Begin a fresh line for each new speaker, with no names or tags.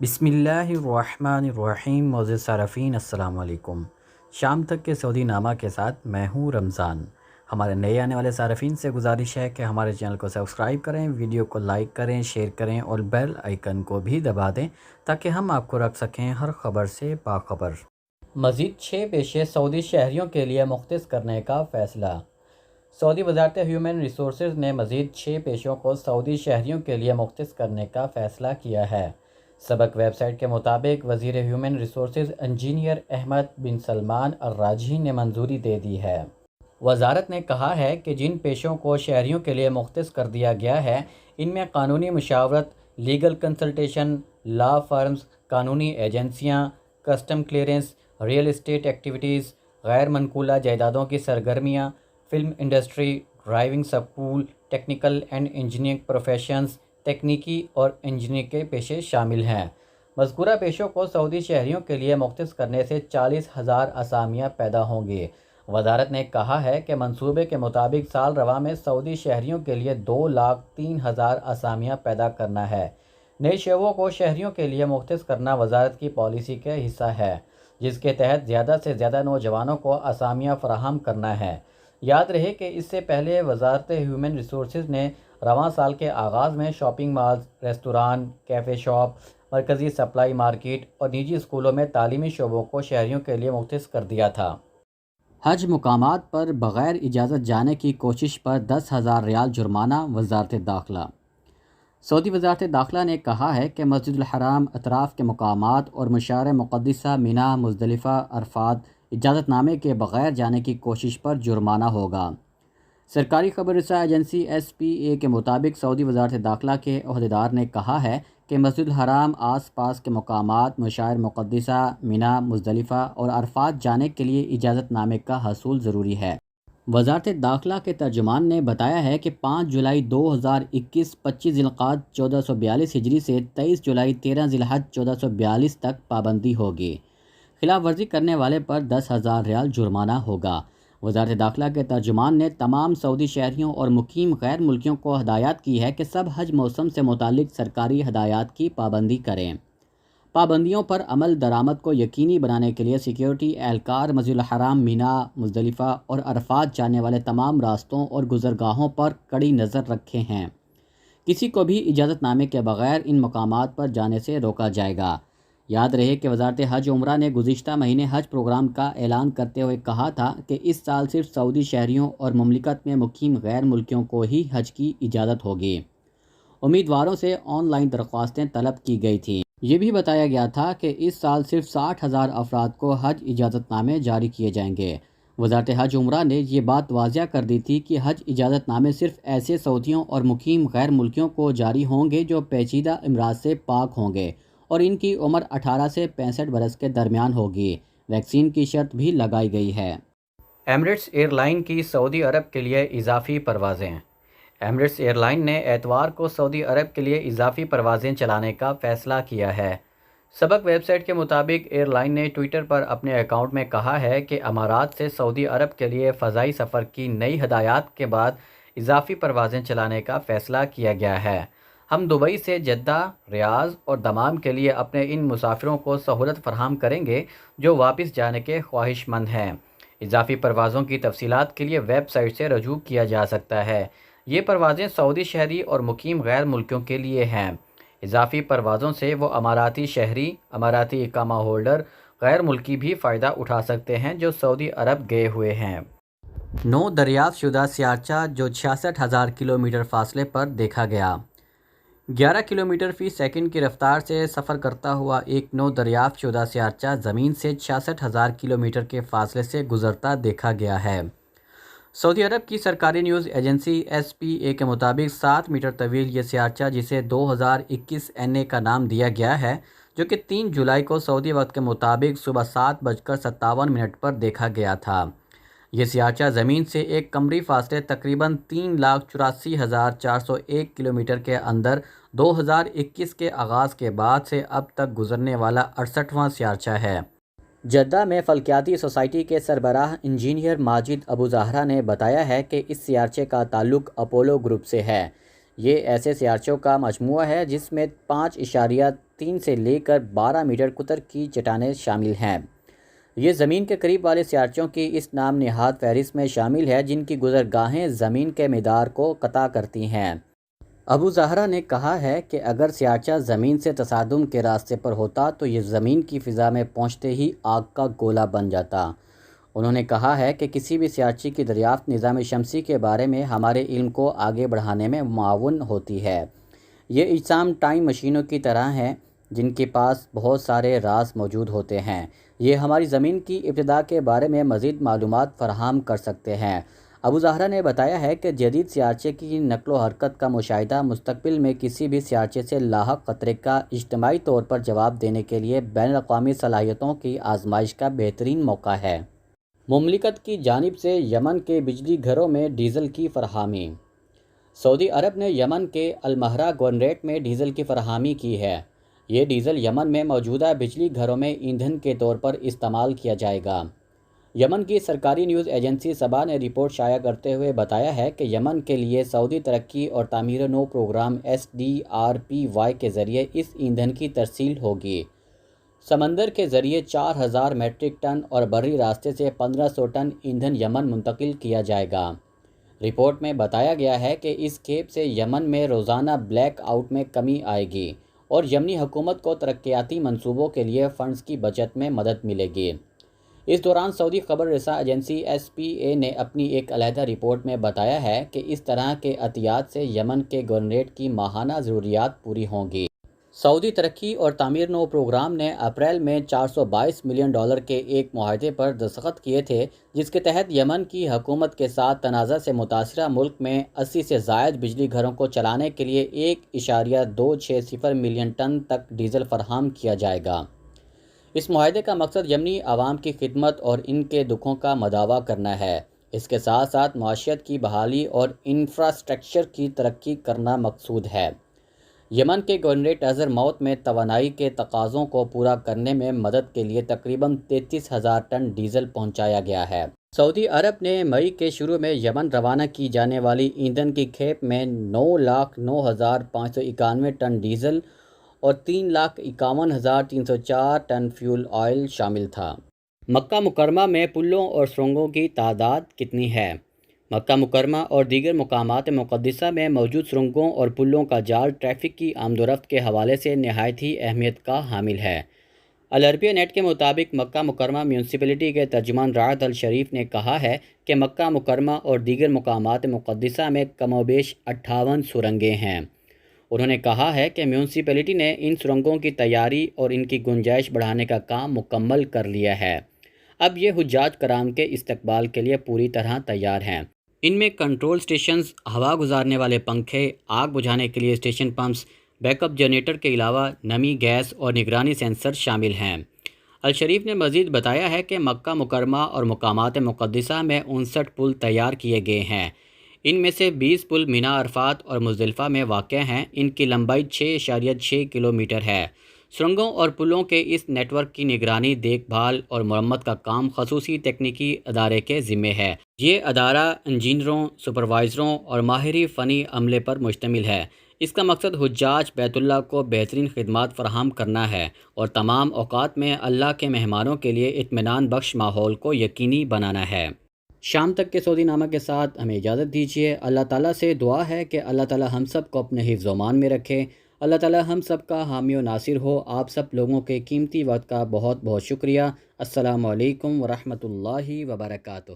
بسم اللہ الرحمن الرحیم. معزز صارفین السلام علیکم. شام تک کے سعودی نامہ کے ساتھ میں ہوں رمضان. ہمارے نئے آنے والے صارفین سے گزارش ہے کہ ہمارے چینل کو سبسکرائب کریں، ویڈیو کو لائک کریں، شیئر کریں اور بیل آئیکن کو بھی دبا دیں تاکہ ہم آپ کو رکھ سکیں ہر خبر سے باخبر. مزید 6 پیشے سعودی شہریوں کے لیے مختص کرنے کا فیصلہ. سعودی وزارت ہیومن ریسورسز نے مزید 6 پیشوں کو سعودی شہریوں کے لیے مختص کرنے کا فیصلہ کیا ہے. سبق ویب سائٹ کے مطابق وزیر ہیومن ریسورسز انجینئر احمد بن سلمان الراجحی نے منظوری دے دی ہے. وزارت نے کہا ہے کہ جن پیشوں کو شہریوں کے لیے مختص کر دیا گیا ہے ان میں قانونی مشاورت، لیگل کنسلٹیشن، لا فرمز، قانونی ایجنسیاں، custom clearance, real estate activities, غیر منقولہ جائیدادوں کی سرگرمیاں، film industry, driving school, technical and engineering professions, تکنیکی اور انجینئرنگ کے پیشے شامل ہیں. مذکورہ پیشوں کو سعودی شہریوں کے لیے مختص کرنے سے 40,000 اسامیاں پیدا ہوں گی. وزارت نے کہا ہے کہ منصوبے کے مطابق سال رواں میں سعودی شہریوں کے لیے 2,03,000 اسامیاں پیدا کرنا ہے. نئے شعبوں کو شہریوں کے لیے مختص کرنا وزارت کی پالیسی کا حصہ ہے جس کے تحت زیادہ سے زیادہ نوجوانوں کو اسامیاں فراہم کرنا ہے. یاد رہے کہ اس سے پہلے وزارت ہیومن ریسورسز نے رواں سال کے آغاز میں shopping malls, restaurant, cafe shop, مرکزی سپلائی مارکیٹ اور نجی اسکولوں میں تعلیمی شعبوں کو شہریوں کے لیے مختص کر دیا تھا. حج مقامات پر بغیر اجازت جانے کی کوشش پر 10,000 ریال جرمانہ. وزارت داخلہ. سعودی وزارت داخلہ نے کہا ہے کہ مسجد الحرام، اطراف کے مقامات اور مشاعر مقدسہ مینا، مزدلفہ، عرفات اجازت نامے کے بغیر جانے کی کوشش پر جرمانہ ہوگا. سرکاری خبر رساں ایجنسی ایس پی اے کے مطابق سعودی وزارت داخلہ کے عہدیدار نے کہا ہے کہ مسجد الحرام، آس پاس کے مقامات، مشاعر مقدسہ مینا، مزدلفہ اور عرفات جانے کے لیے اجازت نامے کا حصول ضروری ہے. وزارت داخلہ کے ترجمان نے بتایا ہے کہ 5 جولائی 2021 25 ذی القعدہ 1442 ہجری سے 23 جولائی 13 ذی الحج 1442 تک پابندی ہوگی. خلاف ورزی کرنے والے پر 10,000 ریال جرمانہ ہوگا. وزارت داخلہ کے ترجمان نے تمام سعودی شہریوں اور مقیم غیر ملکیوں کو ہدایت کی ہے کہ سب حج موسم سے متعلق سرکاری ہدایات کی پابندی کریں. پابندیوں پر عمل درآمد کو یقینی بنانے کے لیے سیکریٹی اہلکار مسجد الحرام، مینا، مزدلفہ اور عرفات جانے والے تمام راستوں اور گزرگاہوں پر کڑی نظر رکھے ہیں. کسی کو بھی اجازت نامے کے بغیر ان مقامات پر جانے سے روکا جائے گا. یاد رہے کہ وزارت حج عمرہ نے گزشتہ مہینے حج پروگرام کا اعلان کرتے ہوئے کہا تھا کہ اس سال صرف سعودی شہریوں اور مملکت میں مقیم غیر ملکیوں کو ہی حج کی اجازت ہوگی. امیدواروں سے آن لائن درخواستیں طلب کی گئی تھیں. یہ بھی بتایا گیا تھا کہ اس سال صرف 60,000 افراد کو حج اجازت نامے جاری کیے جائیں گے. وزارت حج عمرہ نے یہ بات واضح کر دی تھی کہ حج اجازت نامے صرف ایسے سعودیوں اور مقیم غیر ملکیوں کو جاری ہوں گے جو پیچیدہ امراض سے پاک ہوں گے اور ان کی عمر 18 سے 65 برس کے درمیان ہوگی. ویکسین کی شرط بھی لگائی گئی ہے. ایمریٹس ایئر لائن کی سعودی عرب کے لیے اضافی پروازیں. ایمریٹس ایئر لائن نے اتوار کو سعودی عرب کے لیے اضافی پروازیں چلانے کا فیصلہ کیا ہے. سبق ویب سائٹ کے مطابق ایئر لائن نے ٹویٹر پر اپنے اکاؤنٹ میں کہا ہے کہ امارات سے سعودی عرب کے لیے فضائی سفر کی نئی ہدایات کے بعد اضافی پروازیں چلانے کا فیصلہ کیا گیا ہے. ہم دبئی سے جدہ، ریاض اور دمام کے لیے اپنے ان مسافروں کو سہولت فراہم کریں گے جو واپس جانے کے خواہش مند ہیں. اضافی پروازوں کی تفصیلات کے لیے ویب سائٹ سے رجوع کیا جا سکتا ہے. یہ پروازیں سعودی شہری اور مقیم غیر ملکیوں کے لیے ہیں. اضافی پروازوں سے وہ اماراتی شہری، اماراتی اقامہ ہولڈر، غیر ملکی بھی فائدہ اٹھا سکتے ہیں جو سعودی عرب گئے ہوئے ہیں. 9 دریافت شدہ سیارچہ جو 66,000 کلومیٹر فاصلے پر دیکھا گیا. 11 کلومیٹر فی سیکنڈ کی رفتار سے سفر کرتا ہوا ایک نو دریافت شدہ سیارچہ زمین سے 66,000 کلومیٹر کے فاصلے سے گزرتا دیکھا گیا ہے. سعودی عرب کی سرکاری نیوز ایجنسی ایس پی اے کے مطابق 7 میٹر طویل یہ سیارچہ جسے 2021 NA کا نام دیا گیا ہے جو کہ 3 جولائی کو سعودی وقت کے مطابق صبح 7:57 پر دیکھا گیا تھا. یہ سیارچہ زمین سے ایک قمری فاصلے تقریباً 3,84,401 کلومیٹر کے اندر 2021 کے آغاز کے بعد سے اب تک گزرنے والا 68واں سیارچہ ہے. جدہ میں فلکیاتی سوسائٹی کے سربراہ انجینئر ماجد ابو زہرا نے بتایا ہے کہ اس سیارچے کا تعلق اپولو گروپ سے ہے. یہ ایسے سیارچوں کا مجموعہ ہے جس میں 3 سے لے کر 12 میٹر قطر کی چٹانیں شامل ہیں۔ یہ زمین کے قریب والے سیارچوں کی اس نام نہاد فہرست میں شامل ہے جن کی گزرگاہیں زمین کے مدار کو قطع کرتی ہیں۔ ابو زہرا نے کہا ہے کہ اگر سیارچہ زمین سے تصادم کے راستے پر ہوتا تو یہ زمین کی فضا میں پہنچتے ہی آگ کا گولہ بن جاتا۔ انہوں نے کہا ہے کہ کسی بھی سیارچی کی دریافت نظام شمسی کے بارے میں ہمارے علم کو آگے بڑھانے میں معاون ہوتی ہے۔ یہ اجسام ٹائم مشینوں کی طرح ہیں جن کے پاس بہت سارے راز موجود ہوتے ہیں۔ یہ ہماری زمین کی ابتدا کے بارے میں مزید معلومات فراہم کر سکتے ہیں۔ ابو زہرا نے بتایا ہے کہ جدید سیارچے کی نقل و حرکت کا مشاہدہ مستقبل میں کسی بھی سیارچے سے لاحق خطرے کا اجتماعی طور پر جواب دینے کے لیے بین الاقوامی صلاحیتوں کی آزمائش کا بہترین موقع ہے۔ مملکت کی جانب سے یمن کے بجلی گھروں میں ڈیزل کی فراہمی۔ سعودی عرب نے یمن کے المہرہ گورنریٹ میں ڈیزل کی فراہمی کی ہے۔ یہ ڈیزل یمن میں موجودہ بجلی گھروں میں ایندھن کے طور پر استعمال کیا جائے گا۔ یمن کی سرکاری نیوز ایجنسی سبا نے رپورٹ شائع کرتے ہوئے بتایا ہے کہ یمن کے لیے سعودی ترقی اور تعمیر نو پروگرام SDRPY کے ذریعے اس ایندھن کی ترسیل ہوگی۔ سمندر کے ذریعے 4000 میٹرک ٹن اور بحری راستے سے 1500 ٹن ایندھن یمن منتقل کیا جائے گا۔ رپورٹ میں بتایا گیا ہے کہ اس کھیپ سے یمن میں روزانہ بلیک آؤٹ میں کمی آئے گی اور یمنی حکومت کو ترقیاتی منصوبوں کے لیے فنڈز کی بچت میں مدد ملے گی۔ اس دوران سعودی خبر رساں ایجنسی SPA نے اپنی ایک علیحدہ رپورٹ میں بتایا ہے کہ اس طرح کے عطیات سے یمن کے گورنریٹ کی ماہانہ ضروریات پوری ہوں گی۔ سعودی ترقی اور تعمیر نو پروگرام نے اپریل میں $422 ملین کے ایک معاہدے پر دستخط کیے تھے جس کے تحت یمن کی حکومت کے ساتھ تنازع سے متاثرہ ملک میں 80 سے زائد بجلی گھروں کو چلانے کے لیے 1.260 ملین ٹن تک ڈیزل فراہم کیا جائے گا۔ اس معاہدے کا مقصد یمنی عوام کی خدمت اور ان کے دکھوں کا مداوع کرنا ہے۔ اس کے ساتھ ساتھ معیشت کی بحالی اور انفراسٹرکچر کی ترقی کرنا مقصود ہے۔ یمن کے گورنریٹ حضر موت میں توانائی کے تقاضوں کو پورا کرنے میں مدد کے لیے تقریباً 33,000 ٹن ڈیزل پہنچایا گیا ہے۔ سعودی عرب نے مئی کے شروع میں یمن روانہ کی جانے والی ایندھن کی کھیپ میں 9,09,591 ٹن ڈیزل اور 3,51,304 ٹن فیول آئل شامل تھا۔ مکہ مکرمہ میں پلوں اور سرنگوں کی تعداد کتنی ہے؟ مکہ مکرمہ اور دیگر مقامات مقدسہ میں موجود سرنگوں اور پلوں کا جال ٹریفک کی آمد و رفت کے حوالے سے نہایت ہی اہمیت کا حامل ہے۔ العربیہ نیٹ کے مطابق مکہ مکرمہ میونسپلٹی کے ترجمان راحت الشریف نے کہا ہے کہ مکہ مکرمہ اور دیگر مقامات مقدسہ میں کم و بیش 58 سرنگیں ہیں۔ انہوں نے کہا ہے کہ میونسپلٹی نے ان سرنگوں کی تیاری اور ان کی گنجائش بڑھانے کا کام مکمل کر لیا ہے۔ اب یہ حجاج کرام کے استقبال کے لیے پوری طرح تیار ہیں۔ ان میں کنٹرول سٹیشنز، ہوا گزارنے والے پنکھے، آگ بجھانے کے لیے station pumps, back up generator کے علاوہ نمی گیس اور نگرانی سینسر شامل ہیں۔ الشریف نے مزید بتایا ہے کہ مکہ مکرمہ اور مقامات مقدسہ میں 59 پل تیار کیے گئے ہیں۔ ان میں سے 20 پل مینا عرفات اور مزدلفہ میں واقع ہیں۔ ان کی لمبائی 6.6 کلومیٹر ہے۔ سرنگوں اور پلوں کے اس نیٹ ورک کی نگرانی، دیکھ بھال اور مرمت کا کام خصوصی تکنیکی ادارے کے ذمہ ہے۔ یہ ادارہ انجینئروں، سپروائزروں اور ماہرین فنی عملے پر مشتمل ہے۔ اس کا مقصد حجاج بیت اللہ کو بہترین خدمات فراہم کرنا ہے اور تمام اوقات میں اللہ کے مہمانوں کے لیے اطمینان بخش ماحول کو یقینی بنانا ہے۔ شام تک کے سعودی نامہ کے ساتھ ہمیں اجازت دیجیے۔ اللہ تعالیٰ سے دعا ہے کہ اللہ تعالیٰ ہم سب کو اپنے حفظ و امان میں رکھے۔ اللہ تعالیٰ ہم سب کا حامی و ناصر ہو۔ آپ سب لوگوں کے قیمتی وقت کا بہت بہت شکریہ۔ السلام علیکم ورحمۃ اللہ وبرکاتہ۔